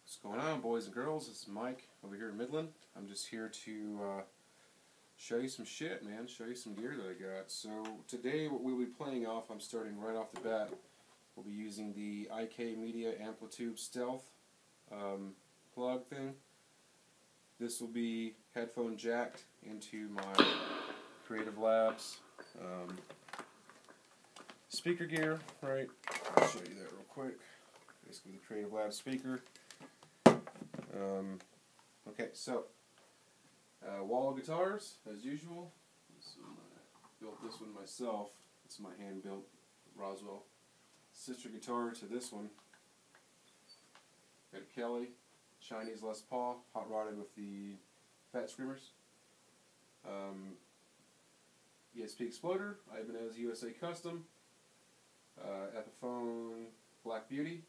What's going on, boys and girls? This is Mike over here in Midland. I'm just here to show you some shit, man. Show you some gear that I got. So today what we'll be playing off, I'm starting right off the bat. We'll be using the IK Media Amplitube Stealth plug thing. This will be headphone jacked into my Creative Labs speaker gear, right? I'll show you that real quick. Basically the Creative Labs speaker. Okay, so wall guitars, as usual. Built this one myself. It's my hand-built Roswell. Sister guitar to this one. Got a Kelly, Chinese Les Paul, hot rodded with the Fat Screamers. ESP Exploder, Ibanez USA Custom, Epiphone Black Beauty,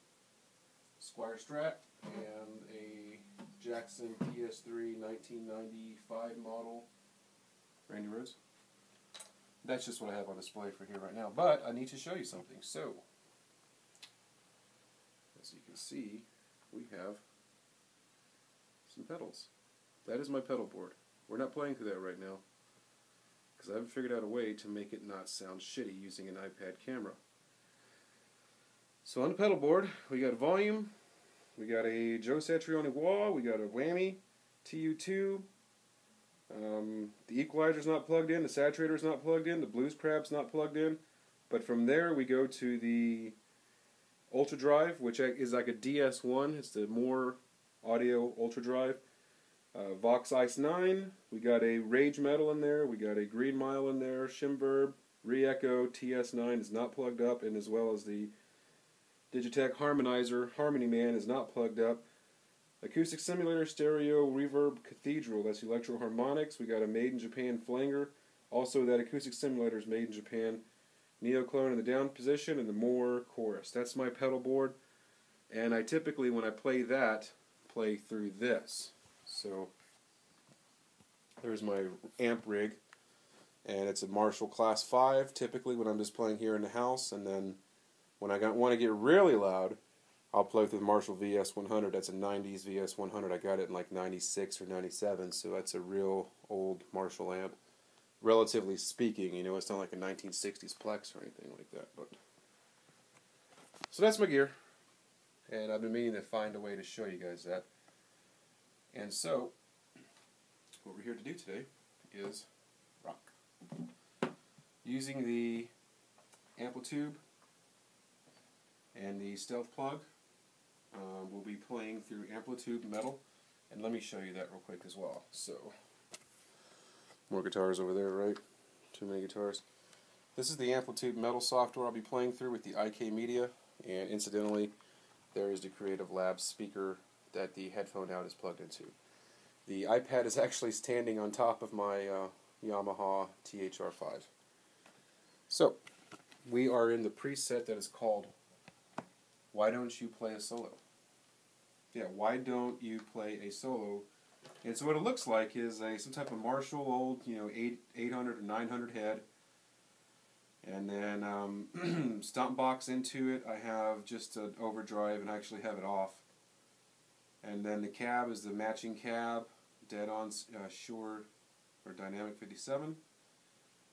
Squire Strat, and a Jackson PS3 1995 model Randy Rhoads. That's just what I have on display for here right now, but I need to show you something. So, as you can see, we have some pedals. That is my pedal board. We're not playing through that right now because I haven't figured out a way to make it not sound shitty using an iPad camera. So on the pedal board, we got volume, we got a Joe Satriani wah, we got a whammy, TU2, the equalizer's not plugged in, the saturator's not plugged in, the blues crab's not plugged in, but from there we go to the Ultra Drive, which is like a DS1, it's the more audio Ultra Drive. Vox Ice 9, we got a Rage Metal in there, we got a Green Mile in there, Shimverb, Re-Echo, TS9 is not plugged up, and as well as the Digitech Harmonizer, Harmony Man is not plugged up. Acoustic Simulator, Stereo, Reverb, Cathedral, that's Electro Harmonics. We got a Made in Japan Flanger. Also, that Acoustic Simulator is made in Japan. Neoclone in the down position, and the Moore Chorus. That's my pedal board. And I typically, when I play that, play through this. So, there's my amp rig. And it's a Marshall Class 5, typically when I'm just playing here in the house. And then when I want to get really loud, I'll play through the Marshall VS100. That's a 90s VS100. I got it in like 96 or 97, so that's a real old Marshall amp. Relatively speaking, you know, it's not like a 1960s Plex or anything like that. But so that's my gear, and I've been meaning to find a way to show you guys that. And so, what we're here to do today is rock. Using the Amplitube and the Stealth plug, we'll be playing through Amplitube Metal, and let me show you that real quick as well. So, more guitars over there, right? Too many guitars. This is the Amplitube Metal software I'll be playing through with the IK Media, and incidentally, there is the Creative Labs speaker that the headphone out is plugged into. The iPad is actually standing on top of my Yamaha THR5. So, we are in the preset that is called Why Don't You Play a Solo? Yeah, why don't you play a solo? And so what it looks like is some type of Marshall old, 800 or 900 head. And then stomp box into it, I have just an overdrive and I actually have it off. And then the cab is the matching cab, dead on Shure or Dynamic 57.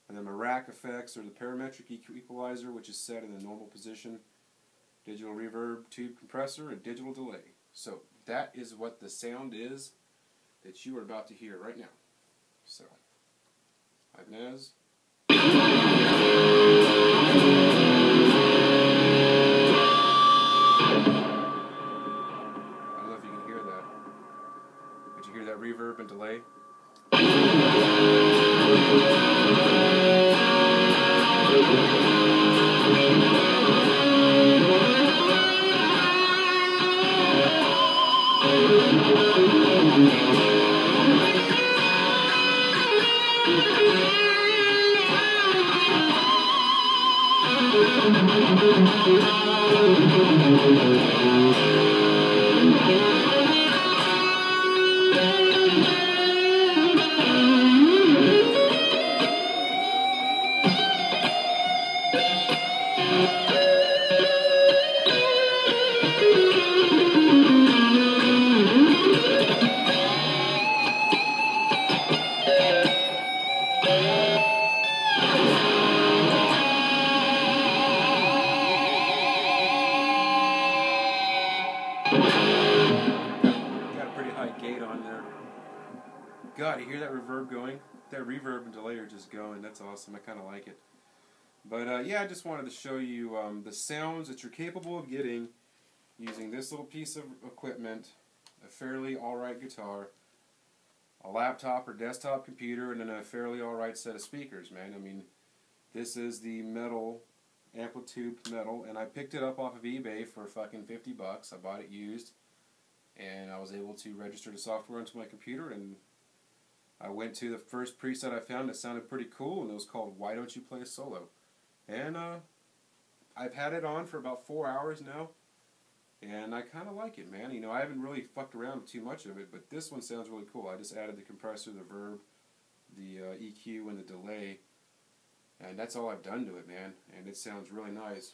And then my rack effects are the parametric equalizer, which is set in the normal position. Digital reverb, tube compressor, and digital delay. So that is what the sound is that you are about to hear right now. So, Ibanez. I don't know if you can hear that. But you hear that reverb and delay? gate on there. God, you hear that reverb going? That reverb and delay are just going. That's awesome. I kind of like it. But yeah, I just wanted to show you the sounds that you're capable of getting using this little piece of equipment, a fairly alright guitar, a laptop or desktop computer, and then a fairly alright set of speakers, man. I mean, this is the metal, Amplitube metal, and I picked it up off of eBay for fucking $50. I bought it used, and I was able to register the software onto my computer, and I went to the first preset I found that sounded pretty cool, and it was called Why Don't You Play a Solo? And I've had it on for about 4 hours now, and I kind of like it, man. You know, I haven't really fucked around with too much of it, but this one sounds really cool. I just added the compressor, the verb, the EQ, and the delay, and that's all I've done to it, man, and it sounds really nice.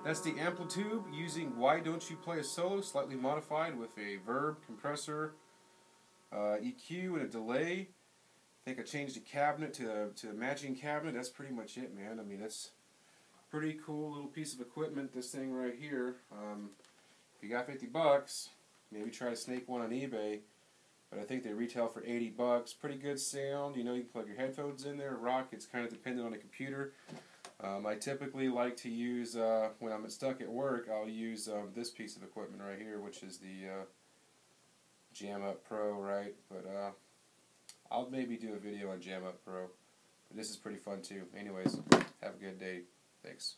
That's the Amplitube using Why Don't You Play a Solo, slightly modified with a verb, compressor, EQ, and a delay. I think I changed the cabinet to a matching cabinet. That's pretty much it, man. I mean, that's a pretty cool little piece of equipment, this thing right here. If you got 50 bucks, maybe try to snake one on eBay. But I think they retail for 80 bucks. Pretty good sound. You know, you can plug your headphones in there, rock. It's kind of dependent on the computer. I typically like to use, when I'm stuck at work, I'll use this piece of equipment right here, which is the Jam Up Pro, right? But I'll maybe do a video on Jam Up Pro. But this is pretty fun too. Anyways, have a good day. Thanks.